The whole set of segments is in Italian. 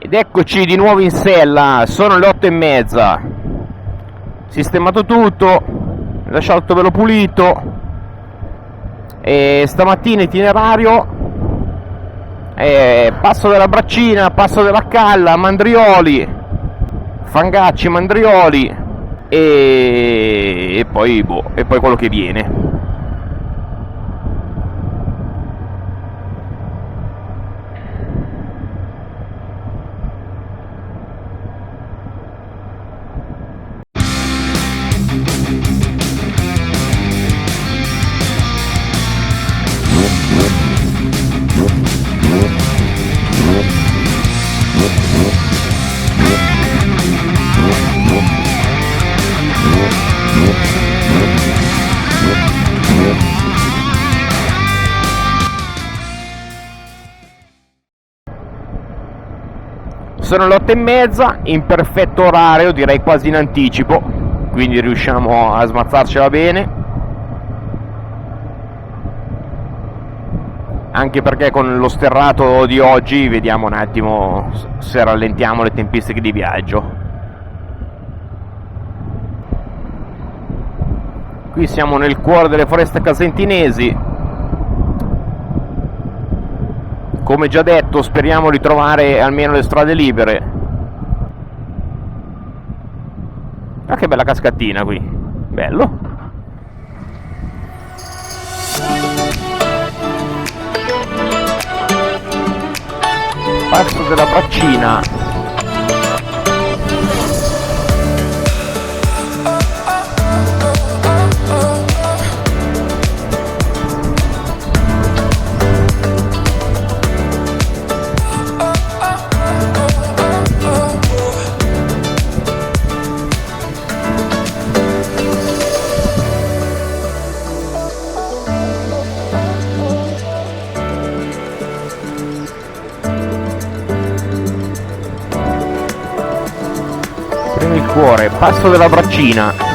Ed eccoci di nuovo in sella, sono le 8:30. Sistemato tutto, lasciato tutto bello pulito. E stamattina itinerario: Passo della Braccina, Passo della Calla, Mandrioli, Fangacci, Mandrioli e poi quello che viene. Sono le 8:30, in perfetto orario, direi quasi in anticipo, quindi riusciamo a smazzarcela bene. Anche perché con lo sterrato di oggi vediamo un attimo se rallentiamo le tempistiche di viaggio. Qui siamo nel cuore delle foreste casentinesi. Come già detto, speriamo di trovare almeno le strade libere. Ah, che bella cascatina qui, bello. Passo della Braccina. Il cuore, Passo della Braccina.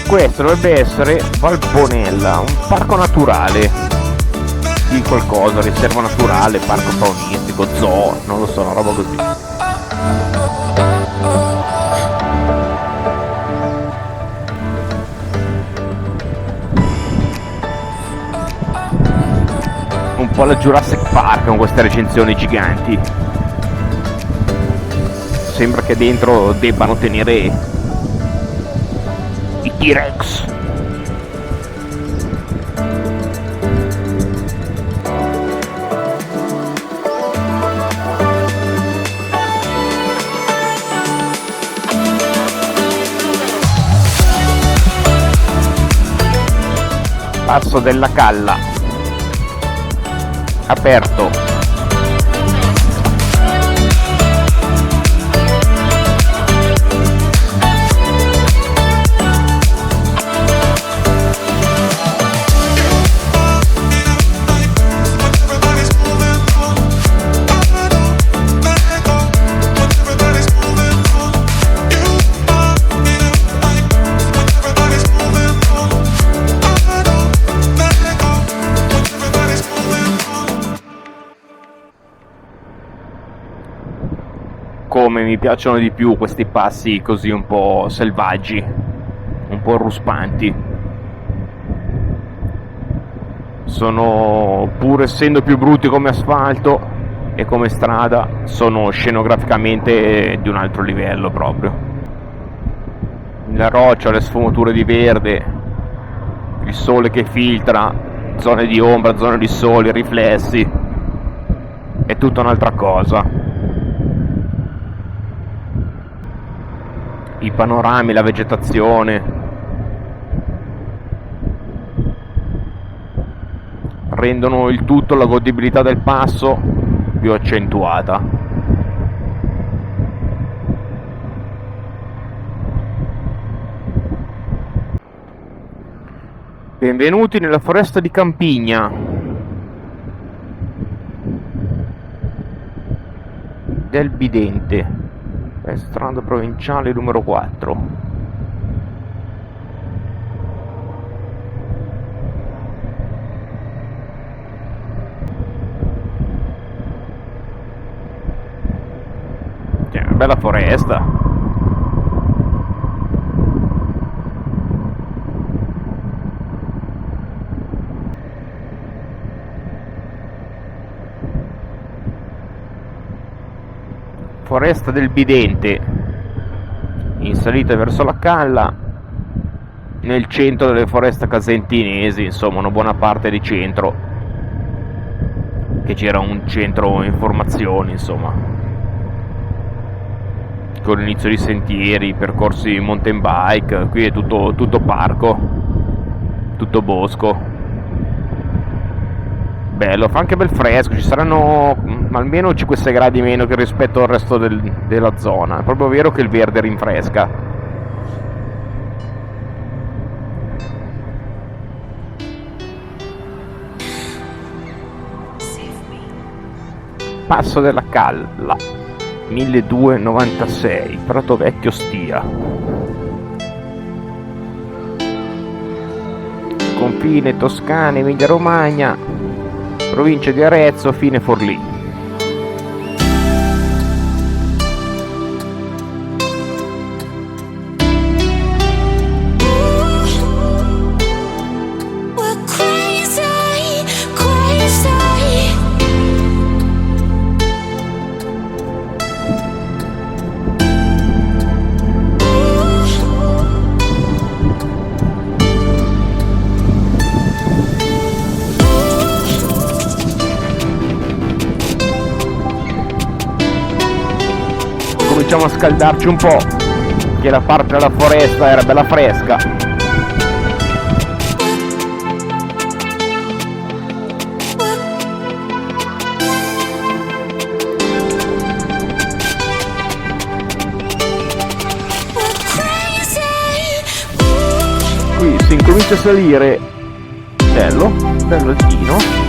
Questo dovrebbe essere Valponella, un parco naturale di qualcosa, riserva naturale, parco faunistico, zoo, non lo so, una roba così. Un po' la Jurassic Park con queste recinzioni giganti. Sembra che dentro debbano tenere T-Rex. Passo della Calla, aperto. Come mi piacciono di più questi passi così un po' selvaggi, un po' ruspanti. Sono, pur essendo più brutti come asfalto e come strada, sono scenograficamente di un altro livello proprio. La roccia, le sfumature di verde, il sole che filtra, zone di ombra, zone di sole, riflessi, è tutta un'altra cosa. I panorami, la vegetazione, rendono il tutto, la godibilità del passo, più accentuata. Benvenuti nella foresta di Campigna del Bidente, strada provinciale numero 4. Una bella foresta. Foresta del Bidente, in salita verso la Calla, nel centro delle foreste casentinesi, insomma una buona parte di centro, che c'era un centro informazioni, insomma, con l'inizio di sentieri, percorsi mountain bike. Qui è tutto parco, tutto bosco, bello, fa anche bel fresco, ci saranno almeno 5-6 gradi meno che rispetto al resto della zona. È proprio vero che il verde rinfresca. Passo della Calla 1296, Prato Vecchio Stia. Confine Toscana, Emilia Romagna, provincia di Arezzo, fine Forlì. Cominciamo a scaldarci un po', che la parte della foresta era bella fresca. Qui si incomincia a salire, bello altino.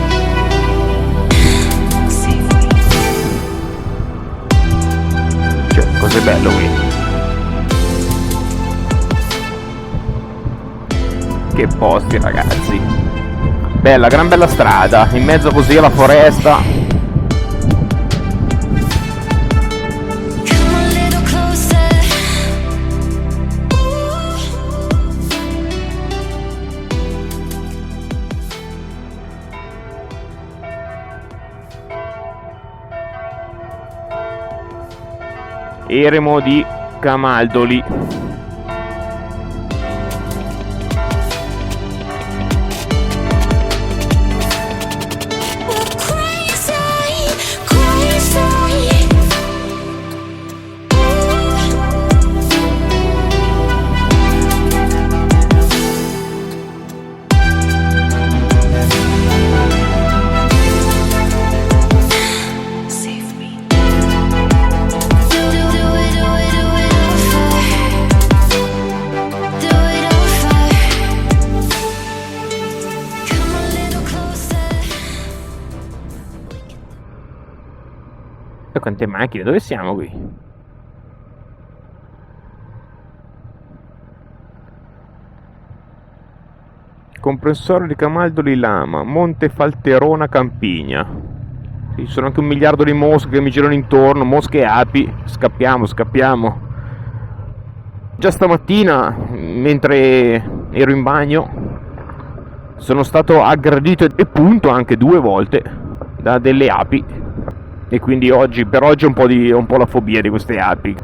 Cos'è bello qui? Che posti, ragazzi. Gran bella strada, in mezzo così alla foresta. Eremo di Camaldoli. Quante macchine, dove siamo qui? Comprensore di Camaldoli Lama, Monte Falterona Campigna. Ci sono anche 1 miliardo di mosche che mi girano intorno, mosche e api. Scappiamo. Già stamattina, mentre ero in bagno, sono stato aggredito e punto anche 2 volte da delle api. E quindi per oggi ho un po' la fobia di queste api.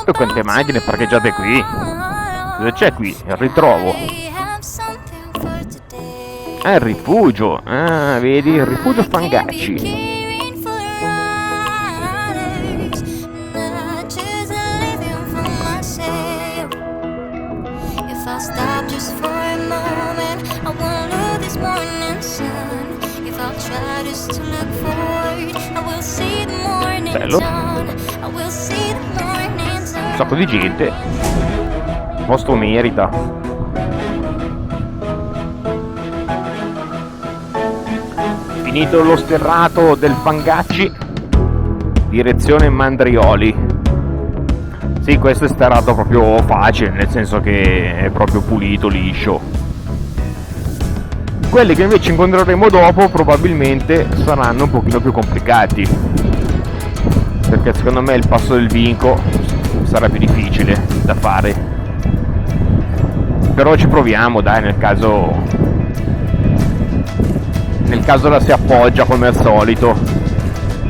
E quante macchine parcheggiate qui? Cosa c'è qui? Il ritrovo. Il rifugio. Ah, vedi? Il rifugio Fangacci. Bello. Un sacco di gente. Il posto merita. Finito lo sterrato del Fangacci, direzione Mandrioli. Sì, questo è sterrato proprio facile, nel senso che è proprio pulito, liscio. Quelli che invece incontreremo dopo probabilmente saranno un pochino più complicati, perché secondo me il passo del Vinco sarà più difficile da fare. Però ci proviamo, dai, nel caso la si appoggia come al solito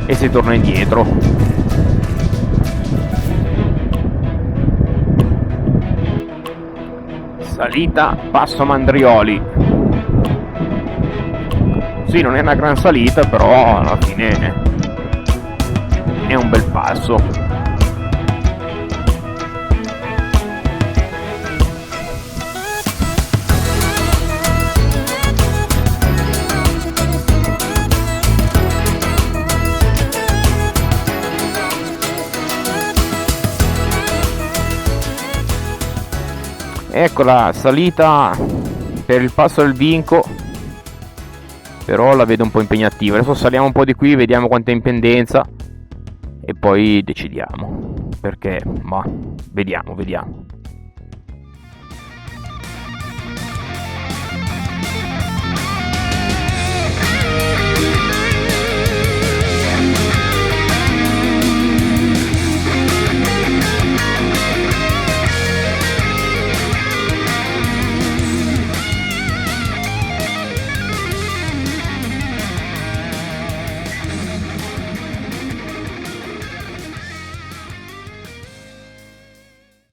e si torna indietro. Salita passo Mandrioli. Sì, non è una gran salita, però alla fine è un bel passo. Ecco la salita per il passo del Vinco, però la vedo un po' impegnativa. Adesso saliamo un po' di qui, vediamo quanta è in pendenza e poi decidiamo, perché ma vediamo.